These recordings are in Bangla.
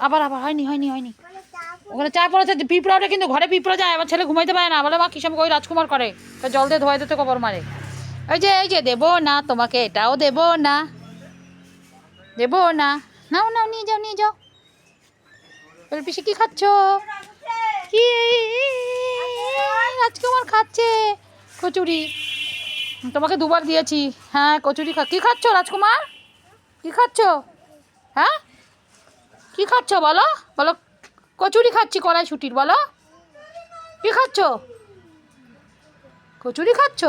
আবার আবার হয়নি হয়নি হয়নি। ওখানে চা পড়েছে, পিঁপড়াটা কিন্তু ঘরে পিঁপড়া যায়, আমার ছেলে ঘুমাইতে পারে না, বলে মা কিসব ওই রাজকুমার করে, তো জল দিয়ে ধোয়া দিতে কবর মারে। এই যে দেবো না তোমাকে, এটাও দেবো না, দেবো না। নাও নাও নিয়ে যাও নিয়ে যাও। বলে পিসি কি খাচ্ছ? কি রাজকুমার খাচ্ছে কচুরি, তোমাকে দুবার দিয়েছি। হ্যাঁ কচুরি কি খাচ্ছ রাজকুমার? কি খাচ্ছ? হ্যাঁ কি খাচ্ছ বলো বলো? কচুরি খাচ্ছি কড়াইশুঁটির, বলো কি খাচ্ছ? কচুরি খাচ্ছ?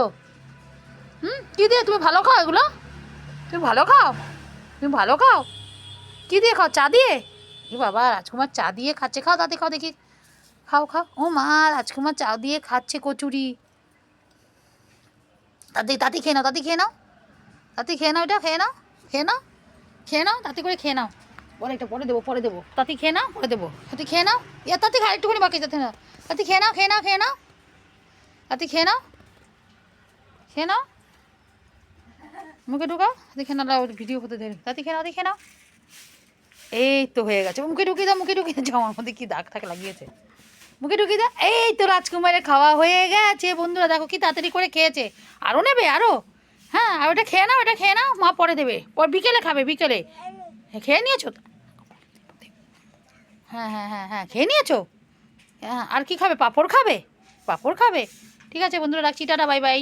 কি দিয়ে? তুমি ভালো খাও এগুলো? তুমি ভালো খাও? তুমি ভালো খাও? কি দিয়ে খাও? চা দিয়ে? এ বাবা রাজকুমার চা দিয়ে খাচ্ছে, খাও দাদি খাও দেখি, খাও খাও। ও মা রাজকুমার চা দিয়ে খাচ্ছে কচুরি। দাদি দাদি খেয়ে নাও, দাদি খেয়ে নাও, দাদি খেয়ে নাও, এটা খেয়ে নাও, খেয়ে নাও, খেয়ে নাও তাতে করে খেয়ে নাও। বলে এটা পরে দেবো পরে দেবো, তাতে খেয়ে নাও পরে দেবো, তাতে খেয়ে নাও। ইয়া তাতে খা একটুখানি বাকি, তাতে না তাতে খেয়ে নাও খেয়ে নাও খেয়ে নাও, তাতে খেয়ে নাও খেয়ে নাও, মুখে ঢুকাও, দেখে না ভিডিও করতে দেবে, তাতে খেয়ে নাও দেখে নাও। এই তো হয়ে গেছে, মুখে ঢুকিয়ে দাও, মুখে ঢুকিয়ে দাও, জামার মধ্যে কি দাগ থাকে লাগিয়েছে, মুখে ঢুকিয়ে দাও। এই তো রাজকুমারের খাওয়া হয়ে গেছে বন্ধুরা, দেখো কি তাড়াতাড়ি করে খেয়েছে। আরও নেবে আরও? হ্যাঁ আর ওটা খেয়ে নাও, এটা খেয়ে নাও, মা পরে দেবে, পর বিকেলে খাবে বিকেলে। খেয়ে নিয়েছো তো? হ্যাঁ হ্যাঁ হ্যাঁ হ্যাঁ খেয়ে নিয়েছো? হ্যাঁ আর কি খাবে? পাঁপড় খাবে? পাঁপড় খাবে? ঠিক আছে বন্ধুরা রাখছি, টাটা বাই বাই।